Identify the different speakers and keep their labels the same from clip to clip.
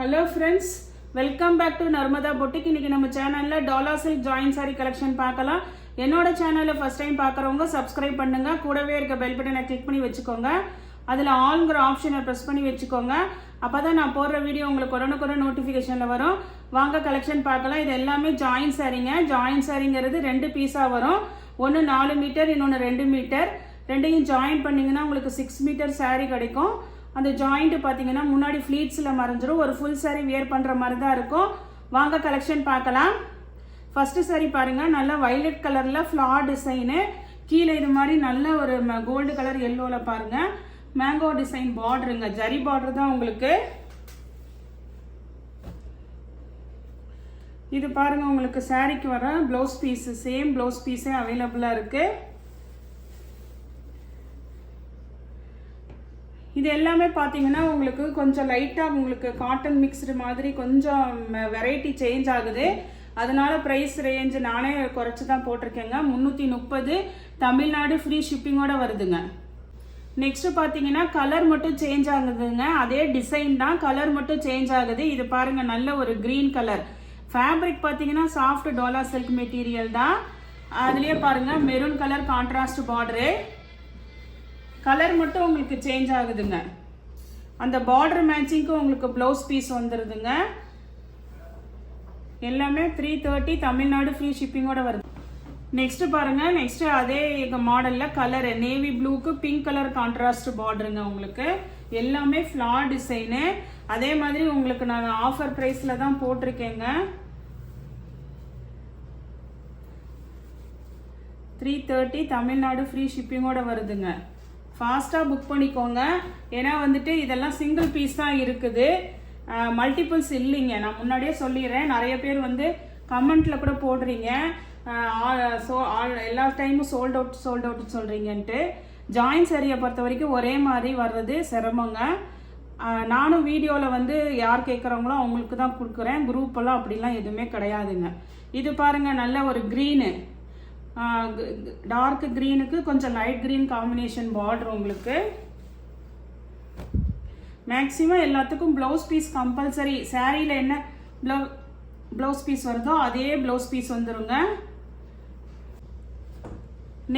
Speaker 1: Hello friends, welcome back to Narmada Boutique. இன்னைக்கு நம்ம சேனல்ல டாலா சில்க் ஜாயின் சாரி கலெக்ஷன் பார்க்கலாம். என்னோட சேனலை ஃபர்ஸ்ட் டைம் பார்க்குறவங்க சப்ஸ்கிரைப் பண்ணுங்க. கூடவே இருக்க பெல் பட்டனை கிளிக் பண்ணி வச்சுக்கோங்க. அதில் ஆல்ங்கிற ஆப்ஷனை ப்ரெஸ் பண்ணி வச்சுக்கோங்க. அப்போ தான் நான் போடுற வீடியோ உங்களுக்கு உடனுக்குடன் நோட்டிஃபிகேஷனில் வரும். வாங்க கலெக்ஷன் பார்க்கலாம். இது எல்லாமே ஜாயின் சாரிங்க. ஜாயின் சாரிங்கிறது 2 பீஸாக வரும். ஒன்று 4 மீட்டர், இன்னொன்று 2 மீட்டர். ரெண்டையும் ஜாயின் பண்ணிங்கன்னா உங்களுக்கு 6 மீட்டர் சாரி கிடைக்கும். அந்த ஜாயிண்ட் பார்த்தீங்கன்னா முன்னாடி ஃப்ளீட்ஸில் மறைஞ்சிரும். ஒரு ஃபுல் சாரி வியர் பண்ணுற மாதிரி தான் இருக்கும். வாங்க கலெக்ஷன் பார்க்கலாம். ஃபர்ஸ்ட் சாரி பாருங்கள், நல்லா வைலட் கலரில் ஃப்ளார் டிசைனு. கீழே இது மாதிரி நல்ல ஒரு கோல்டு கலர் எல்லோவில் பாருங்கள். மேங்கோ டிசைன் பார்டருங்க, ஜரி பார்டர் தான் உங்களுக்கு. இது பாருங்கள், உங்களுக்கு சாரிக்கு வர ப்ளவுஸ் பீஸு, சேம் ப்ளவுஸ் பீஸே அவைலபிளாக இருக்குது. இது எல்லாமே பார்த்தீங்கன்னா உங்களுக்கு கொஞ்சம் லைட்டாக உங்களுக்கு காட்டன் மிக்ஸ்டு மாதிரி கொஞ்சம் வெரைட்டி சேஞ்ச் ஆகுது. அதனால ப்ரைஸ் ரேஞ்ச் நானே குறைச்சி தான் போட்டிருக்கேங்க. 330 தமிழ்நாடு ஃப்ரீ ஷிப்பிங்கோட வருதுங்க. நெக்ஸ்ட் பார்த்தீங்கன்னா கலர் மட்டும் சேஞ்ச் ஆகுதுங்க. அதே டிசைன் தான், கலர் மட்டும் சேஞ்ச் ஆகுது. இது பாருங்க, நல்ல ஒரு கிரீன் கலர். ஃபேப்ரிக் பார்த்தீங்கன்னா சாஃப்ட் டோலா சில்க் மெட்டீரியல் தான். அதுலேயே பாருங்க maroon colour contrast border. Colour மட்டும் உங்களுக்கு சேஞ்ச் ஆகுதுங்க. அந்த பார்டர் மேட்சிங்க்கு உங்களுக்கு ப்ளவுஸ் பீஸ் வந்துடுதுங்க. எல்லாமே 330 தமிழ்நாடு ஃப்ரீ ஷிப்பிங்கோட வருது. நெக்ஸ்ட் பாருங்க, நெக்ஸ்ட் அதே மாடலில் கலர் நேவி ப்ளூக்கு பிங்க் கலர் கான்ட்ராஸ்ட் பார்டருங்க. உங்களுக்கு எல்லாமே ஃப்ளார் டிசைனு. அதே மாதிரி உங்களுக்கு நான் ஆஃபர் ப்ரைஸில் தான் போட்டிருக்கேங்க. 330 தமிழ்நாடு ஃப்ரீ ஷிப்பிங்கோட வருதுங்க. ஃபாஸ்ட்டாக புக் பண்ணிக்கோங்க. ஏன்னா வந்துட்டு இதெல்லாம் சிங்கிள் பீஸ் தான் இருக்குது, மல்டிபிள்ஸ் இல்லைங்க. நான் முன்னாடியே சொல்லிடுறேன். நிறைய பேர் வந்து கமெண்ட்டில் கூட போடுறீங்க, எல்லா டைமும் சோல்ட் அவுட் சொல்கிறீங்கன்ட்டு. ஜாயின் சாரியை பொறுத்த வரைக்கும் ஒரே மாதிரி வர்றது சிரமங்க. நானும் வீடியோவில் வந்து யார் கேட்குறாங்களோ அவங்களுக்கு தான் கொடுக்குறேன். குரூப்பெல்லாம் அப்படிலாம் எதுவுமே கிடையாதுங்க. இது பாருங்கள், நல்ல ஒரு க்ரீனு, டார்க் க்ரீனுக்கு கொஞ்சம் லைட் க்ரீன் காம்பினேஷன் பார்டர் உங்களுக்கு. மேக்ஸிமம் எல்லாத்துக்கும் ப்ளவுஸ் பீஸ் கம்பல்சரி. சாரியில் என்ன ப்ளவுஸ் பீஸ் வருதோ அதே ப்ளவுஸ் பீஸ் வந்துருங்க.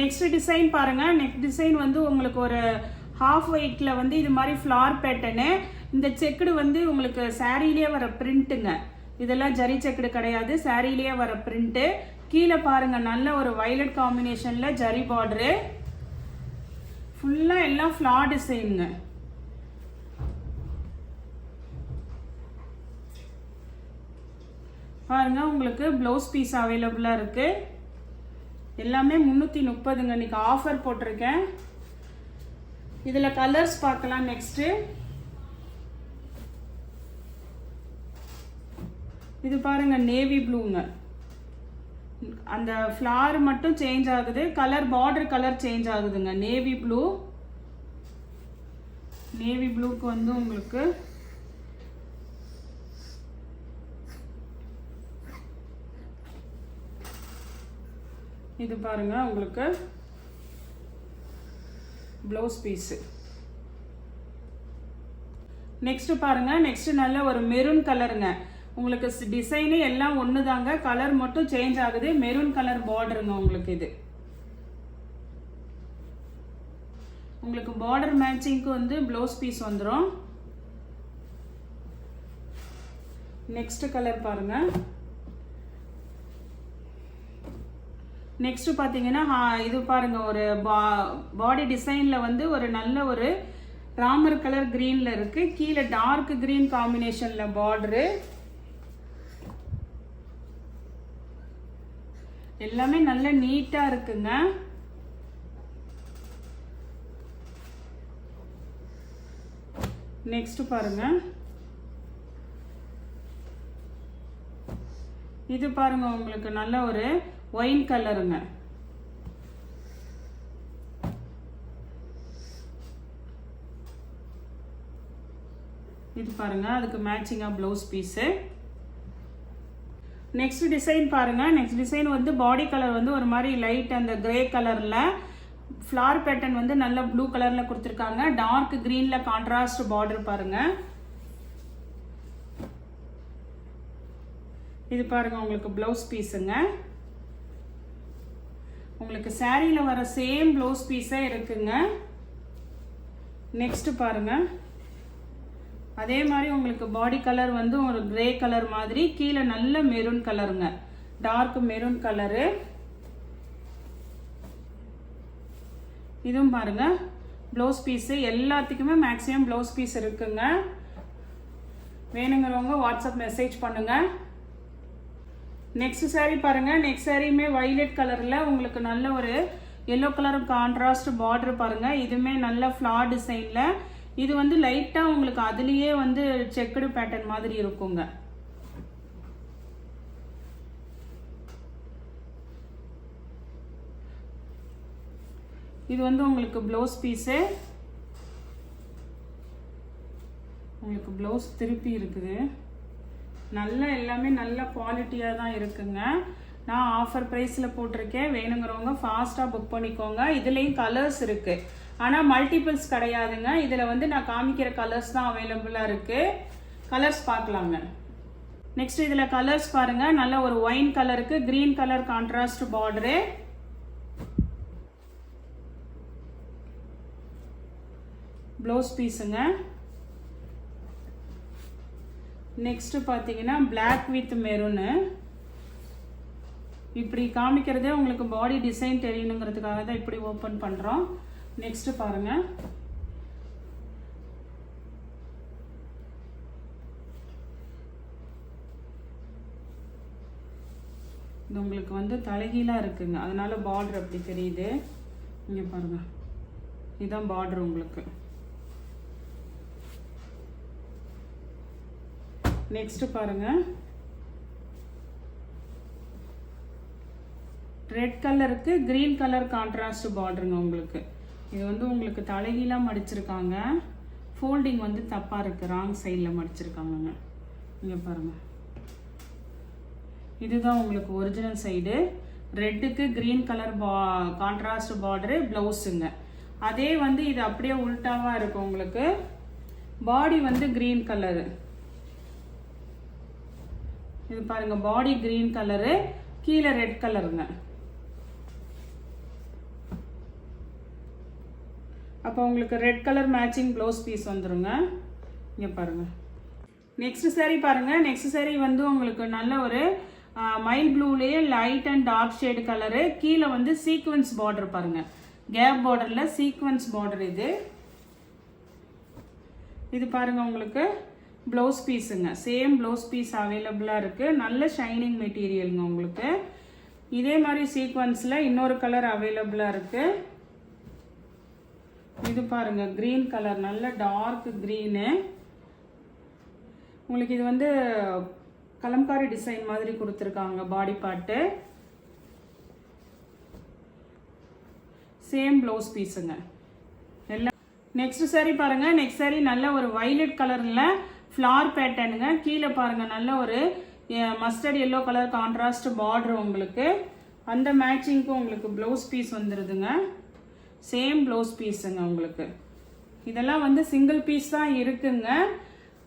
Speaker 1: நெக்ஸ்ட் டிசைன் பாருங்க. நெக்ஸ்ட் டிசைன் வந்து உங்களுக்கு ஒரு ஹாஃப் ஒயிட்டில் வந்து இது மாதிரி ஃப்ளார் பேட்டர்னு. இந்த செக்குடு வந்து உங்களுக்கு சாரியிலே வர பிரிண்ட்டுங்க. இதெல்லாம் ஜரி செக்குடு கிடையாது, சாரியிலே வர பிரிண்ட்டு. கீழே பாருங்க, நல்ல ஒரு வயலட் காம்பினேஷனில் ஜரி பார்டரு. ஃபுல்லாக எல்லாம் ஃப்ளார் டிசைனுங்க. பாருங்க, உங்களுக்கு ப்ளவுஸ் பீஸ் அவைலபிளாக இருக்கு. எல்லாமே 330ங்க. இன்னைக்கு ஆஃபர் போட்டிருக்கேன். இதில் கலர்ஸ் பார்க்கலாம். நெக்ஸ்ட்டு இது பாருங்க, நேவி ப்ளூங்க. அந்த ஃப்ளார் மட்டும் சேஞ்ச் ஆகுது, கலர் பார்டர் கலர் சேஞ்ச் ஆகுதுங்க. நேவி ப்ளூ, நேவி ப்ளூக்கு வந்து உங்களுக்கு இது பாருங்க, உங்களுக்கு ப்ளவுஸ் பீஸு. நெக்ஸ்ட் பாருங்க, நெக்ஸ்ட் நல்ல ஒரு மெரூன் கலருங்க. உங்களுக்கு டிசைனு எல்லாம் ஒன்று தாங்க, கலர் மட்டும் சேஞ்ச் ஆகுது. மெரூன் கலர் பார்டருங்க. உங்களுக்கு இது உங்களுக்கு பார்டர் மேட்சிங்க்கு வந்து ப்ளவுஸ் பீஸ் வந்துடும். நெக்ஸ்ட் கலர் பாருங்க. நெக்ஸ்ட் பார்த்தீங்கன்னா இது பாருங்க, ஒரு பாடி டிசைனில் வந்து ஒரு நல்ல ஒரு ராமர் கலர் கிரீனில் இருக்கு. கீழே டார்க் கிரீன் காம்பினேஷனில் பார்டரு. எல்லாமே நல்ல நீட்டா இருக்குங்க. நெக்ஸ்ட் பாருங்க, இது பாருங்க, உங்களுக்கு நல்ல ஒரு ஒயின் கலருங்க. இது பாருங்க, அதுக்கு மேட்சிங்கா ப்ளவுஸ் பீஸு. நெக்ஸ்ட் டிசைன் பாருங்க. நெக்ஸ்ட் டிசைன் வந்து பாடி கலர் வந்து ஒரு மாதிரி லைட் அந்த கிரே கலர்ல ஃப்ளார் பேட்டர்ன் வந்து நல்ல ப்ளூ கலர்ல கொடுத்துருக்காங்க. டார்க் கிரீன்ல கான்ட்ராஸ்ட் பார்டர் பாருங்க. இது பாருங்க உங்களுக்கு ப்ளவுஸ் பீஸுங்க. உங்களுக்கு சாரியில் வர சேம் ப்ளவுஸ் பீஸே இருக்குங்க. நெக்ஸ்ட் பாருங்க, அதே மாதிரி உங்களுக்கு பாடி கலர் வந்து ஒரு கிரே கலர் மாதிரி, கீழே நல்ல மெரூன் கலருங்க, டார்க் மெரூன் கலரு. இதுவும் பாருங்க ப்ளவுஸ் பீஸு. எல்லாத்துக்குமே மேக்ஸிமம் ப்ளவுஸ் பீஸ் இருக்குங்க. வேணுங்கிறவங்க வாட்ஸ்அப் மெசேஜ் பண்ணுங்க. நெக்ஸ்ட் சாரீ பாருங்க. நெக்ஸ்ட் சாரியுமே வைலட் கலர்ல உங்களுக்கு நல்ல ஒரு எல்லோ கலர் கான்ட்ராஸ்ட் பார்டர் பாருங்க. இதுவுமே நல்ல ஃப்ளார் டிசைன்ல. இது வந்து லைட்டா உங்களுக்கு அதுலயே வந்து செக்குடு பேட்டர்ன் மாதிரி இருக்குங்க. இது வந்து உங்களுக்கு ப்ளவுஸ் பீஸு. உங்களுக்கு ப்ளவுஸ் திருப்பி இருக்குது. நல்ல எல்லாமே நல்ல குவாலிட்டியாக தான் இருக்குங்க. நான் ஆஃபர் ப்ரைஸில் போட்டிருக்கேன். வேணுங்கிறவங்க ஃபாஸ்ட்டாக புக் பண்ணிக்கோங்க. இதுலேயும் கலர்ஸ் இருக்குது, ஆனால் மல்டிபிள்ஸ் கிடையாதுங்க. இதில் வந்து நான் காமிக்கிற கலர்ஸ் தான் அவைலபிளாக இருக்குது. கலர்ஸ் பார்க்கலாங்க. நெக்ஸ்ட் இதில் கலர்ஸ் பாருங்கள். நல்ல ஒரு ஒயின் கலருக்கு green colour contrast border. Blouse பீஸுங்க. நெக்ஸ்ட் பார்த்தீங்கன்னா பிளாக் வித் மெரூனு. இப்படி காமிக்கிறதே உங்களுக்கு பாடி டிசைன் தெரியணுங்கிறதுக்காக தான் இப்படி ஓப்பன் பண்ணுறோம். நெக்ஸ்ட் பாருங்க, இது உங்களுக்கு வந்து தலைகீழாக இருக்குங்க, அதனால பார்டர் அப்படி தெரியுது. இங்கே பாருங்க, இதுதான் பார்டர் உங்களுக்கு. நெக்ஸ்ட் பாருங்க, ரெட் கலருக்கு கிரீன் கலர் கான்ட்ராஸ்ட் பார்டருங்க உங்களுக்கு. இது வந்து உங்களுக்கு தலைகீழாக மடிச்சிருக்காங்க. ஃபோல்டிங் வந்து தப்பாக இருக்குது, ராங் சைடில் மடிச்சிருக்காங்கங்க. இங்கே பாருங்க, இதுதான் உங்களுக்கு ஒரிஜினல் சைடு. ரெட்டுக்கு கிரீன் கலர் கான்ட்ராஸ்ட் பார்டரு ப்ளவுஸுங்க. அதே வந்து இது அப்படியே உல்ட்டாவாக இருக்கும் உங்களுக்கு. பாடி வந்து கிரீன் கலரு. இது பாருங்க, பாடி கிரீன் கலரு, கீழே ரெட் கலருங்க. அப்போ உங்களுக்கு red colour matching blouse piece வந்துருங்க. இங்கே பாருங்க. நெக்ஸ்ட் சாரீ பாருங்க. நெக்ஸ்ட் சாரீ வந்து உங்களுக்கு நல்ல ஒரு மைல் ப்ளூலேயே light and dark shade colour. கீழே வந்து சீக்வன்ஸ் பார்டர் பாருங்க, கேப் பார்டரில் சீக்வன்ஸ் பார்டர். இது பாருங்க உங்களுக்கு ப்ளவுஸ் பீஸுங்க. சேம் ப்ளவுஸ் பீஸ் அவைலபிளாக இருக்குது. நல்ல ஷைனிங் மெட்டீரியலுங்க உங்களுக்கு. இதே மாதிரி சீக்வன்ஸில் இன்னொரு கலர் அவைலபிளாக இருக்குது. இது பாருங்க க்ரீன் கலர், நல்ல டார்க் க்ரீனு. உங்களுக்கு இது வந்து கலம்காரி டிசைன் மாதிரி கொடுத்துருக்காங்க பாடி பார்ட்டு. சேம் ப்ளவுஸ் பீஸுங்க எல்லாம். நெக்ஸ்ட் சாரீ பாருங்க. நெக்ஸ்ட் சாரீ நல்ல ஒரு வைலட் கலரில் ஃப்ளார் பேட்டர்னுங்க. கீழே பாருங்க நல்ல ஒரு mustard yellow colour contrast border உங்களுக்கு. அந்த மேட்சிங்க்கு உங்களுக்கு ப்ளவுஸ் பீஸ் வந்துடுதுங்க. சேம் ப்ளவுஸ் பீஸுங்க உங்களுக்கு. இதெல்லாம் வந்து சிங்கிள் பீஸ் தான் இருக்குங்க,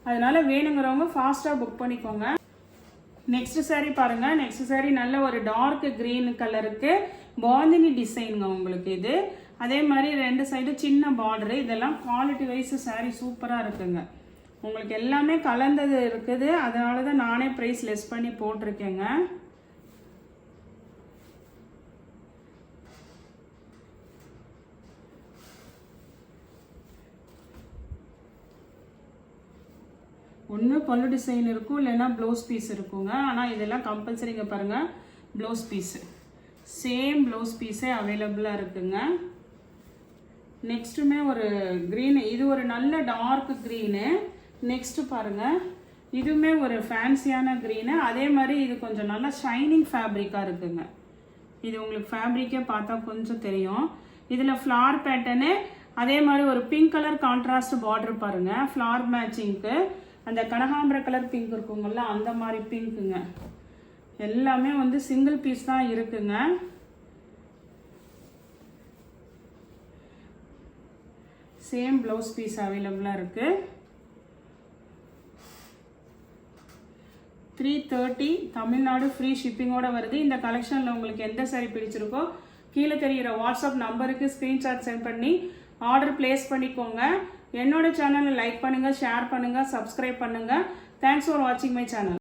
Speaker 1: அதனால வேணுங்கிறவங்க ஃபாஸ்ட்டாக புக் பண்ணிக்கோங்க. நெக்ஸ்ட் சாரீ பாருங்க. நெக்ஸ்ட் சாரீ நல்ல ஒரு டார்க் கிரீன் கலருக்கு பாந்தினி டிசைனுங்க உங்களுக்கு. இது அதே மாதிரி ரெண்டு சைடு சின்ன பார்டரு. இதெல்லாம் குவாலிட்டி வைஸ் சாரீ சூப்பராக இருக்குங்க. உங்களுக்கு எல்லாமே கலந்தது இருக்குது, அதனால தான் நானே ப்ரைஸ் லெஸ் பண்ணி போட்டிருக்கேங்க. ஒன்று பல்லு டிசைன் இருக்கும், இல்லைன்னா ப்ளவுஸ் பீஸ் இருக்குங்க. ஆனால் இதெல்லாம் கம்பல்சரிங்க பாருங்க, ப்ளவுஸ் பீஸு. சேம் ப்ளவுஸ் பீஸே அவைலபிளாக இருக்குங்க. நெக்ஸ்ட்டுமே ஒரு க்ரீனு, இது ஒரு நல்ல டார்க் க்ரீனு. நெக்ஸ்ட் பாருங்க, இதுவுமே ஒரு ஃபேன்சியான க்ரீனு. அதே மாதிரி இது கொஞ்சம் நல்லா ஷைனிங் ஃபேப்ரிக்காக இருக்குங்க. இது உங்களுக்கு ஃபேப்ரிக்கே பார்த்தா கொஞ்சம் தெரியும். இதில் ஃப்ளார் பேட்டர்னு, அதே மாதிரி ஒரு பிங்க் கலர் கான்ட்ராஸ்ட் பார்டர் பாருங்க, ஃப்ளார் மேட்சிங்க்கு. அந்த கனகாம்பர கலர் பிங்க் இருக்குங்கள்ல, அந்த மாதிரி பிங்க்குங்க. எல்லாமே வந்து சிங்கிள் பீஸ் தான் இருக்குங்க. சேம் ப்ளவுஸ் பீஸ் அவைலபிளாக இருக்குது. 330 தமிழ்நாடு ஃப்ரீ ஷிப்பிங்கோட வருது. இந்த கலெக்ஷனில் உங்களுக்கு எந்த சாரி பிடிச்சிருக்கோ கீழே தெரிகிற வாட்ஸ்அப் நம்பருக்கு ஸ்க்ரீன்ஷாட் சென்ட் பண்ணி ஆர்டர் பிளேஸ் பண்ணிக்கோங்க. என்னோட சேனலை லைக் பண்ணுங்கள், ஷேர் பண்ணுங்கள், சப்ஸ்கிரைப் பண்ணுங்கள். தேங்க்ஸ் ஃபார் வாட்சிங் மை சேனல்.